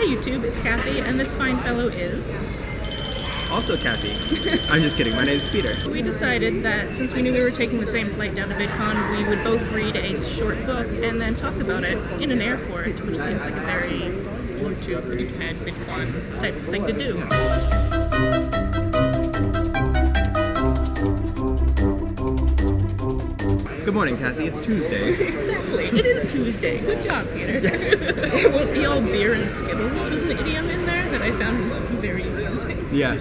YouTube, it's Kathy, and this fine fellow is... Also Kathy. I'm just kidding, my name's Peter. We decided that since we knew we were taking the same flight down to VidCon, we would both read a short book and then talk about it in an airport, which seems like a very YouTube, Internet, VidCon type of thing to do. Good morning, Kathy. It's Tuesday. Exactly. It is Tuesday. Good job, Peter. Yes. It won't be all beer and Skittles was an idiom in there that I found was very amusing. Yeah.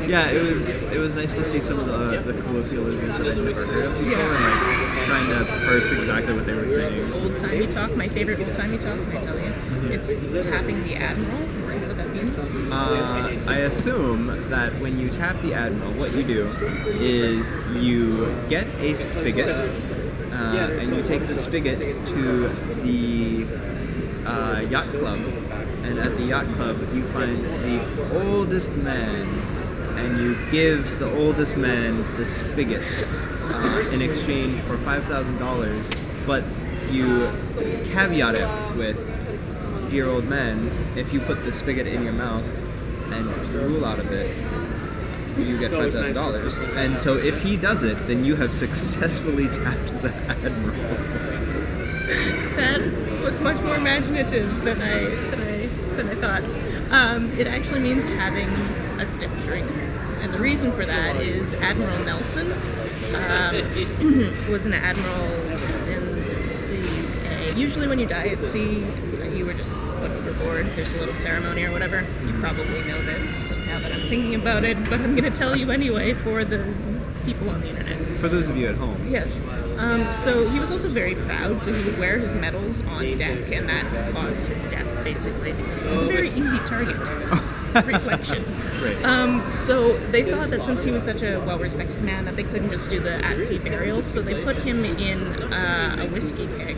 Yeah, it was nice to see some of the colloquialisms that I'd never heard of before, and like trying to parse exactly what they were saying. Old-timey talk. My favorite old-timey talk, can I tell you? It's tapping the Admiral. Do you know what that means? I assume that when you tap the Admiral, what you do is you get a spigot, and you take the spigot to the yacht club, and at the yacht club you find the oldest man, and you give the oldest man the spigot in exchange for $5,000, but you caveat it with, dear old man, if you put the spigot in your mouth and drool out of it, you get $5,000. And so if he does it, then you have successfully tapped the Admiral. That was much more imaginative than I thought. It actually means having a stiff drink. And the reason for that is Admiral Nelson was an admiral in the UK. Usually when you die at sea, you were just put overboard. There's a little ceremony or whatever. You probably know this now that I'm thinking about it, but I'm going to tell you anyway for the people on the internet. For those of you at home. Yes. So he was also very proud, so he would wear his medals on deck, and that caused his death, basically, because it was a very easy target to this reflection. Right. So they thought that since he was such a well-respected man that they couldn't just do the at-sea burial, so they put him in a whiskey keg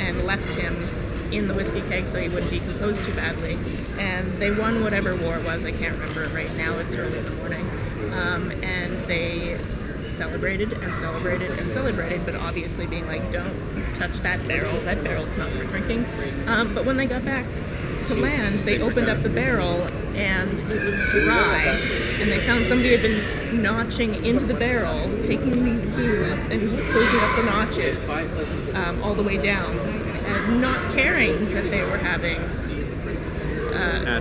and left him in the whiskey keg so he wouldn't decompose too badly. And they won whatever war it was, I can't remember it right now, it's early in the morning. And they celebrated and celebrated and celebrated, but obviously being like, don't touch that barrel's not for drinking. But when they got back to land, they opened up the barrel and it was dry, and they found somebody had been notching into the barrel, taking the booze and closing up the notches all the way down, and not caring that they were having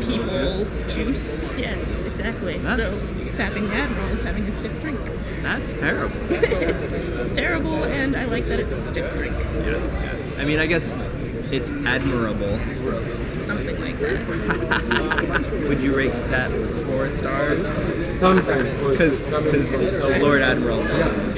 people juice. Yes, exactly. So tapping the Admiral is having a stiff drink. That's terrible. It's terrible, and I like that it's a stiff drink. Yeah. I mean, I guess it's admirable. Something like that. Would you rate that 4 stars? Because Lord Admiral Nelson.